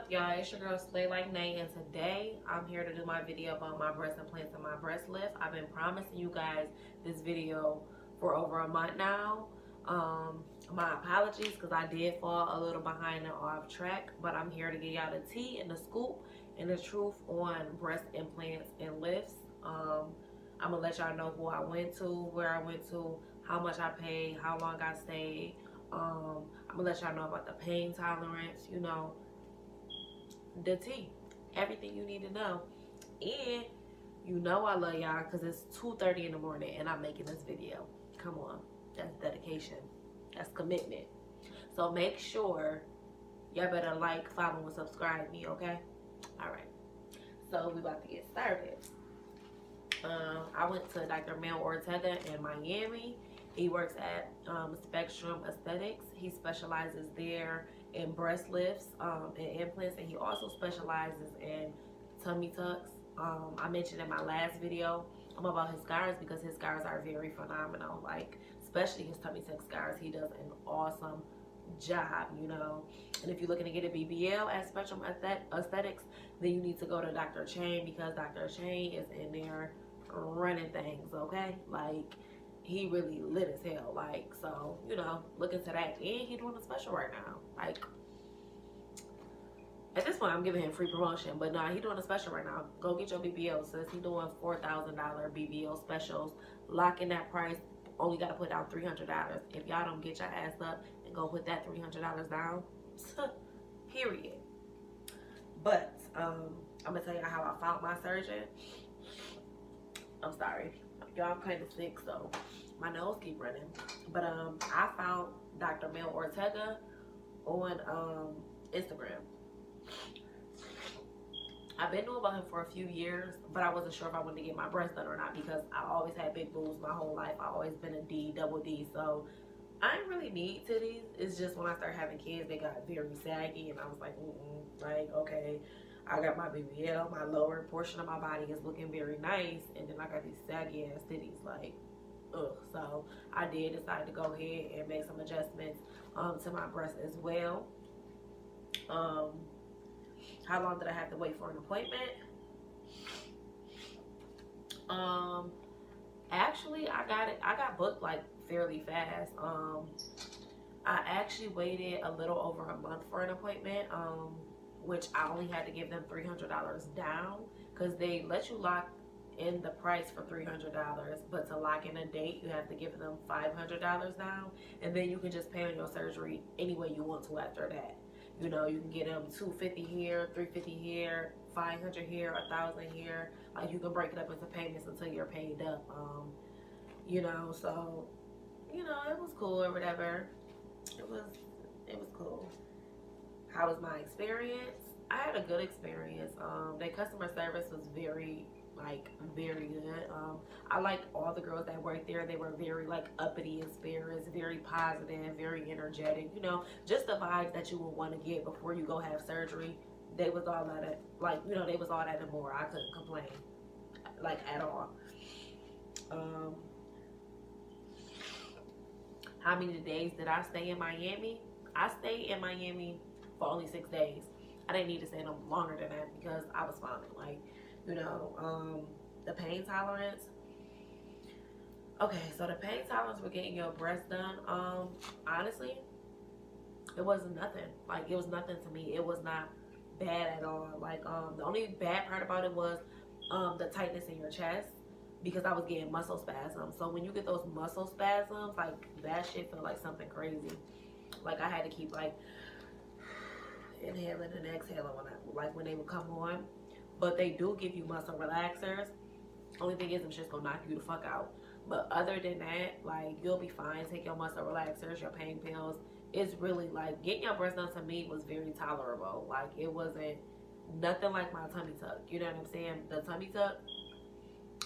y'all? It's your girl Slay Like Nay, and today I'm here to do my video about my breast implants and my breast lift. I've been promising you guys this video for over a month now. My apologies because I did fall a little behind and off track, but I'm here to get y'all the tea and the scoop and the truth on breast implants and lifts. I'm gonna let y'all know who I went to, where I went to, how much I paid, how long I stayed. I'm gonna let y'all know about the pain tolerance, you know, the tea, everything you need to know. And you know I love y'all because it's 2:30 in the morning and I'm making this video. Come on, that's dedication, that's commitment. So make sure y'all better like, follow, and subscribe me, okay? All right, so we about to get started. I went to Dr.Mel Ortega in Miami. He works at Spectrum Aesthetics. He specializes there in breast lifts and implants, and he also specializes in tummy tucks. I mentioned in my last video about his scars because his scars are very phenomenal. Like, especially his tummy tuck scars, he does an awesome job, you know. And if you're looking to get a BBL at Spectrum Aesthetics, then you need to go to Dr. Chain because Dr. Chain is in there running things, okay? Like, he really lit as hell. Like, so, you know, look into that. And he doing a special right now. Like, at this point, I'm giving him free promotion, but nah, he doing a special right now. Go get your BBL, sis. He doing $4,000 BBL specials. Lock in that price. Only got to put down $300. If y'all don't get your ass up and go put that $300 down, period. But I'm gonna tell you how I found my surgeon. I'm sorry, y'all, I'm kind of sick, so my nose keep running. But I found Dr.Mel Ortega on Instagram. I've been knowing about him for a few years, but I wasn't sure if I wanted to get my breast done or not because I always had big boobs my whole life. I always been a D, double D, so I didn't really need titties. It's just when I started having kids, they got very saggy, and I was like, like, okay, I got my BBL, my lower portion of my body is looking very nice, and then I got these saggy ass titties, like, ugh. So I did decide to go ahead and make some adjustments to my breast as well. How long did I have to wait for an appointment? Actually, I got booked like fairly fast. I actually waited a little over a month for an appointment, which I only had to give them $300 down because they let you lock in the price for $300, but to lock in a date, you have to give them $500 down, and then you can just pay on your surgery any way you want to after that. You know, you can get them $250 here, $350 here, $500 here, $1,000 here. Like, you can break it up into payments until you're paid up. You know, so, you know, it was cool or whatever. It was cool. How was my experience? I had a good experience. Their customer service was very good. I liked all the girls that worked there. They were very like uppity in spirits, very positive, very energetic, you know, just the vibes that you would want to get before you go have surgery. They was all at it, like, you know, they was all that and more. I couldn't complain, like, at all. How many days did I stay in Miami? I stayed in Miami for only 6 days. I didn't need to stay no longer than that because I was fine. Like, you know, the pain tolerance. Okay, so the pain tolerance for getting your breast done, honestly, it wasn't nothing. Like, it was nothing to me. It was not bad at all. Like, the only bad part about it was the tightness in your chest because I was getting muscle spasms. So when you get those muscle spasms, like, that shit felt like something crazy. Like, I had to keep, like, inhaling and exhaling when they would come on. But they do give you muscle relaxers. Only thing is, them shit's gonna knock you the fuck out. But other than that, like, you'll be fine. Take your muscle relaxers, your pain pills. It's really, like, getting your breast done to me was very tolerable. Like, it wasn't nothing like my tummy tuck. You know what I'm saying? The tummy tuck,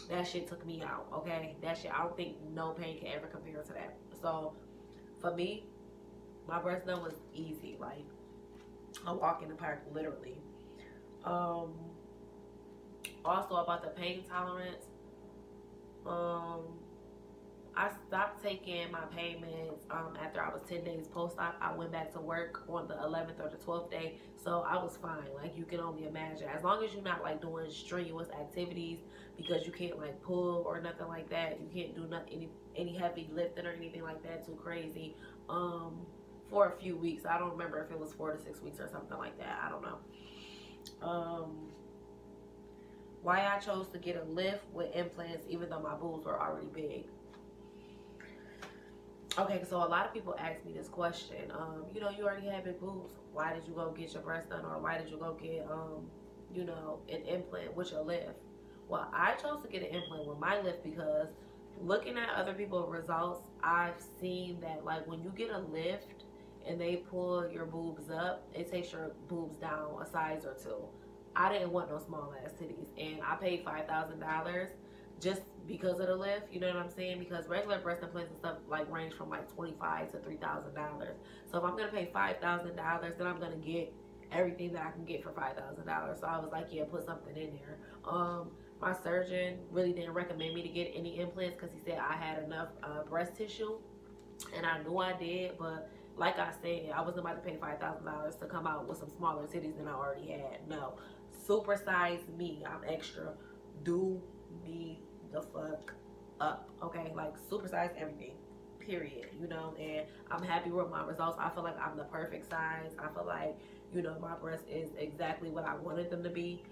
that shit took me out, okay? That shit, I don't think no pain can ever compare to that. So, for me, my breast done was easy. Like, a walk in the park, literally. Also about the pain tolerance, I stopped taking my payments after I was 10 days post-op. I went back to work on the 11th or the 12th day, so I was fine. Like, you can only imagine, as long as you're not like doing strenuous activities, because you can't like pull or nothing like that. You can't do nothing, any heavy lifting or anything like that too crazy. For a few weeks, I don't remember if it was 4 to 6 weeks or something like that. I don't know. Why I chose to get a lift with implants even though my boobs were already big. Okay, so a lot of people ask me this question. You know, you already have big boobs. Why did you go get your breast done, or why did you go get, you know, an implant with your lift? Well, I chose to get an implant with my lift because looking at other people's results, I've seen that like when you get a lift and they pull your boobs up, it takes your boobs down a size or two. I didn't want no small ass titties, and I paid $5,000 just because of the lift. You know what I'm saying? Because regular breast implants and stuff like range from like $25 to $3,000. So if I'm gonna pay $5,000, then I'm gonna get everything that I can get for $5,000. So I was like, yeah, put something in there. My surgeon really didn't recommend me to get any implants because he said I had enough breast tissue, and I knew I did, but like I said, I wasn't about to pay $5,000 to come out with some smaller titties than I already had. No, super size me. I'm extra. Do me the fuck up, okay? Like, super size everything, period. You know, and I'm happy with my results. I feel like I'm the perfect size. I feel like, you know, my breast is exactly what I wanted them to be.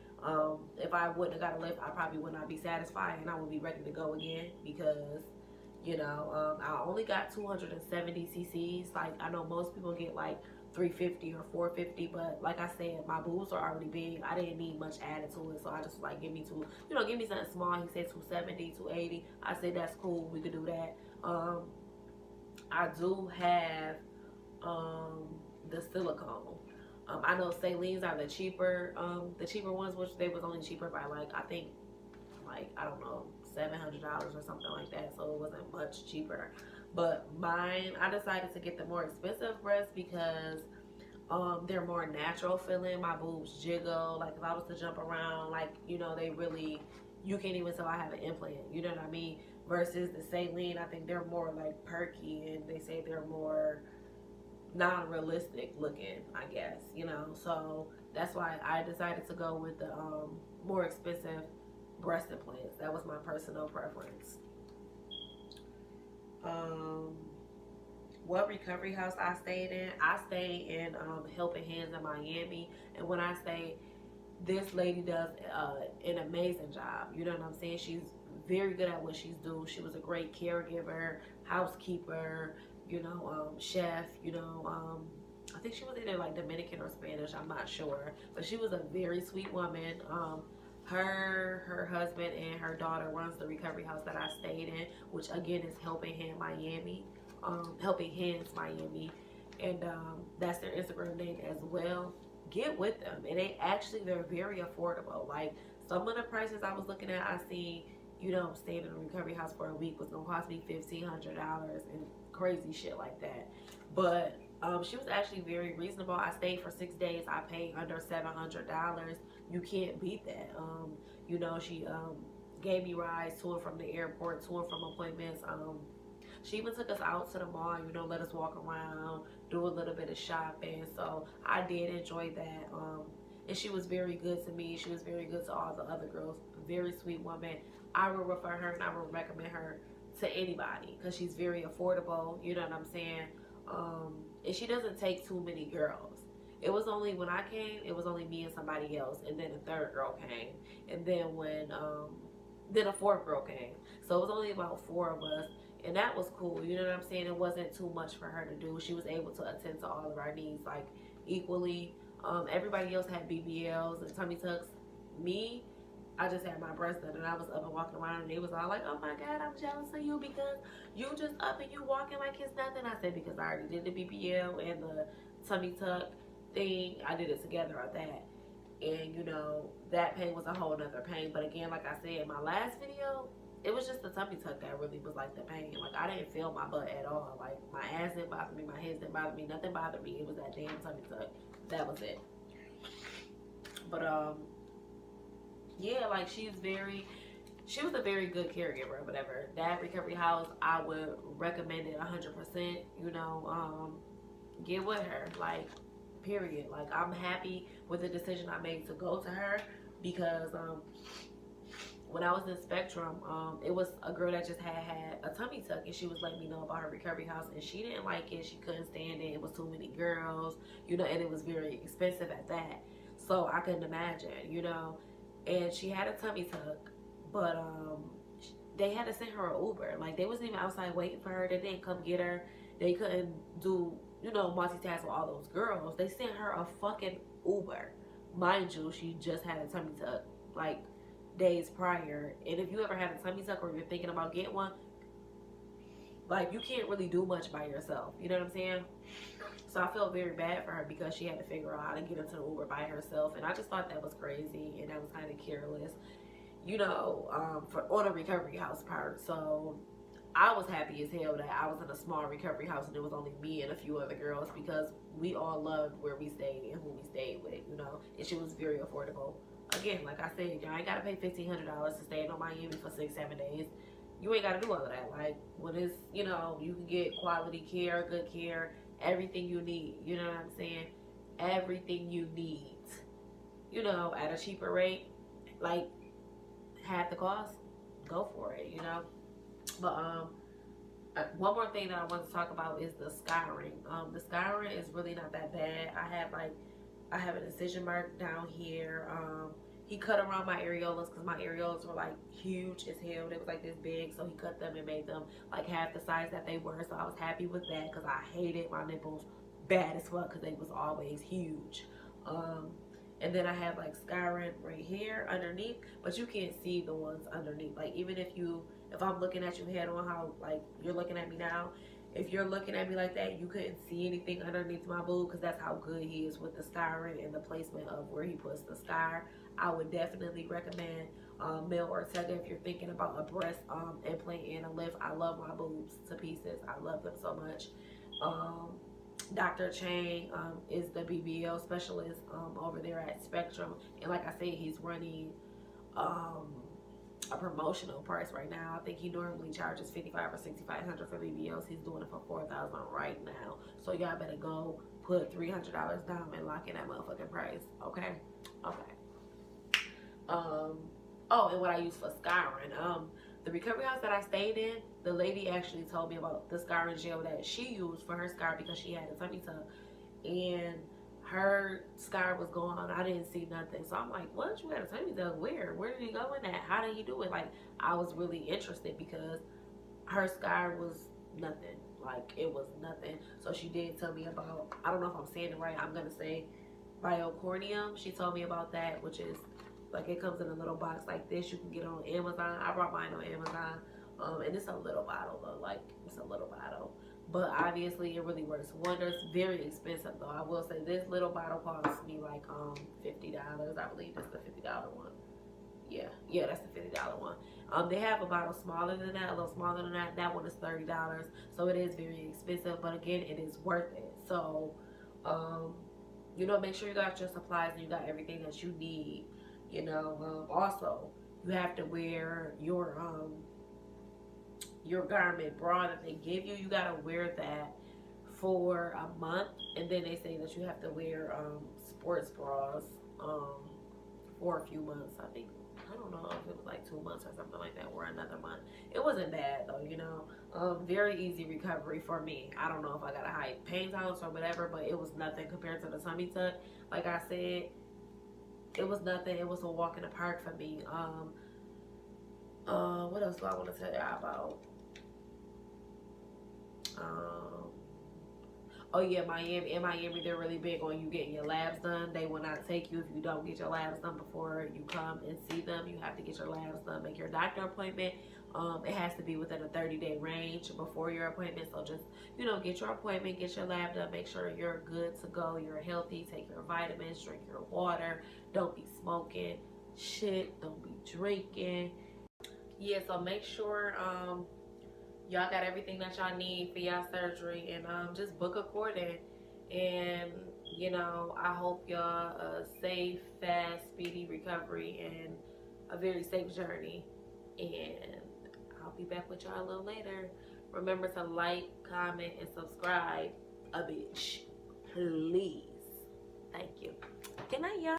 If I wouldn't have got a lift, I probably would not be satisfied, and I would be ready to go again because, you know, I only got 270 cc's. Like, I know most people get like 350 or 450, but like I said, my boobs are already big. I didn't need much added to it, so I just like, give me something small. He said 270, 280. I said that's cool, we could do that. I do have the silicone. I know salines are the cheaper ones, which they was only cheaper by like, I think, like, I don't know, $700 or something like that, so it wasn't much cheaper. But mine, I decided to get the more expensive breasts because they're more natural feeling. My boobs jiggle. Like, if I was to jump around, like, you know, they really, you can't even tell I have an implant, you know what I mean? Versus the saline, I think they're more like perky, and they say they're more non-realistic looking, I guess, you know. So that's why I decided to go with the more expensive breast implants. That was my personal preference. What recovery house I stayed in? I stayed in Helping Hands in Miami, and when I say, this lady does an amazing job. You know what I'm saying? She's very good at what she's doing. She was a great caregiver, housekeeper, you know, chef, you know. I think she was either like Dominican or Spanish, I'm not sure, but she was a very sweet woman. Her husband and her daughter runs the recovery house that I stayed in, which again is Helping Hands Miami, and that's their Instagram name as well. Get with them, and they're very affordable. Like, some of the prices I was looking at, I seen, you know, staying in a recovery house for a week was gonna cost me $1,500 and crazy shit like that. But she was actually very reasonable. I stayed for 6 days. I paid under $700. You can't beat that. You know, she gave me rides to and from the airport, to and from appointments. She even took us out to the mall, you know, let us walk around, do a little bit of shopping. So I did enjoy that. And she was very good to me. She was very good to all the other girls. Very sweet woman. I would refer her, and I would recommend her to anybody because she's very affordable. You know what I'm saying? And she doesn't take too many girls. It was only, when I came, it was only me and somebody else, and then a third girl came, and then then a fourth girl came. So it was only about 4 of us, and that was cool. You know what I'm saying? It wasn't too much for her to do. She was able to attend to all of our needs like equally. Everybody else had BBLs and tummy tucks. Me, I just had my breast done, and I was up and walking around, and they was all like, oh my God, I'm jealous of you because you just up and you walking like it's nothing. I said, because I already did the BBL and the tummy tuck thing. I did it together at that. And, you know, that pain was a whole nother pain. But again, like I said in my last video, it was just the tummy tuck that really was like the pain. Like, I didn't feel my butt at all. Like, my ass didn't bother me, my hips didn't bother me, nothing bothered me. It was that damn tummy tuck. That was it. But yeah, like, she was a very good caregiver or whatever. That recovery house, I would recommend it 100%. You know, get with her, like, period. Like, I'm happy with the decision I made to go to her because when I was in Spectrum, it was a girl that just had a tummy tuck, and she was letting me know about her recovery house, and she didn't like it. She couldn't stand it. It was too many girls, you know, and it was very expensive at that. So I couldn't imagine, you know. And she had a tummy tuck, but they had to send her an Uber. Like, they wasn't even outside waiting for her. They didn't come get her. They couldn't do, you know, multitask with all those girls. They sent her a fucking Uber. Mind you, she just had a tummy tuck, like, days prior. And if you ever had a tummy tuck or you're thinking about getting one, like, you can't really do much by yourself. You know what I'm saying? So I felt very bad for her because she had to figure out how to get into the Uber by herself. And I just thought that was crazy, and that was kind of careless, you know, on a recovery house part. So I was happy as hell that I was in a small recovery house and it was only me and a few other girls, because we all loved where we stayed and who we stayed with, you know, and she was very affordable. Again, like I said, y'all ain't gotta pay $1,500 to stay in Miami for 6-7 days. You ain't gotta do all of that. Like, when it's, you know, you can get quality care, good care, everything you need. You know what I'm saying? Everything you need, you know, at a cheaper rate, like half the cost. Go for it, you know. But one more thing that I want to talk about is the scarring. The scarring is really not that bad. I have an incision mark down here. He cut around my areolas because my areolas were like huge as hell. They was like this big, so he cut them and made them like half the size that they were. So I was happy with that because I hated my nipples bad as fuck because they was always huge. And then I have like scarring right here underneath, but you can't see the ones underneath. Like, even if I'm looking at you head on, how like you're looking at me now, if you're looking at me like that, you couldn't see anything underneath my boob, because that's how good he is with the scarring and the placement of where he puts the scar. I would definitely recommend Mel Ortega if you're thinking about a breast implant and a lift. I love my boobs to pieces. I love them so much. Dr. Chang is the BBL specialist over there at Spectrum, and like I said, he's running a promotional price right now. I think he normally charges $5,500 or $6,500 for BBLs. He's doing it for $4,000 right now. So y'all better go put $300 down and lock in that motherfucking price. Okay. Oh, and what I use for scarring. The recovery house that I stayed in, the lady actually told me about the scarring gel that she used for her scar because she had a tummy tuck, and her scar was gone. I didn't see nothing. So I'm like, what? You had a tummy tuck? Where? Where did he go in that? How did he do it? Like, I was really interested because her scar was nothing. Like, it was nothing. So she did tell me about, I don't know if I'm saying it right, I'm going to say biocornium. She told me about that, which is like, it comes in a little box like this. You can get it on Amazon. I brought mine on Amazon. And it's a little bottle though. Like, it's a little bottle. But obviously it really works wonders. Very expensive though. I will say this little bottle costs me like $50. I believe it's the $50 one. Yeah, that's the $50 one. They have a bottle smaller than that, a little smaller than that. That one is $30. So it is very expensive, but again, it is worth it. So you know, make sure you got your supplies and you got everything that you need. You know, also you have to wear your garment bra that they give you. You gotta wear that for a month, and then they say that you have to wear sports bras for a few months. I think, I don't know if it was like 2 months or something like that, or another month. It wasn't bad though, you know. Very easy recovery for me. I don't know if I got a high pain tolerance or whatever, but it was nothing compared to the tummy tuck. Like I said, it was nothing. It was a walk in the park for me. What else do I want to tell you about? Oh yeah, Miami. In Miami, they're really big on you getting your labs done. They will not take you if you don't get your labs done before you come and see them. You have to get your labs done. Make your doctor appointment. It has to be within a 30-day range before your appointment. So just, you know, get your appointment, get your lab done, make sure you're good to go, you're healthy, take your vitamins, drink your water, don't be smoking shit, don't be drinking. Yeah, so make sure y'all got everything that y'all need for y'all surgery, and just book according. And you know, I hope y'all a safe, fast, speedy recovery and a very safe journey. and I'll be back with y'all a little later. Remember to like, comment, and subscribe a bitch, please. Thank you. Good night, y'all.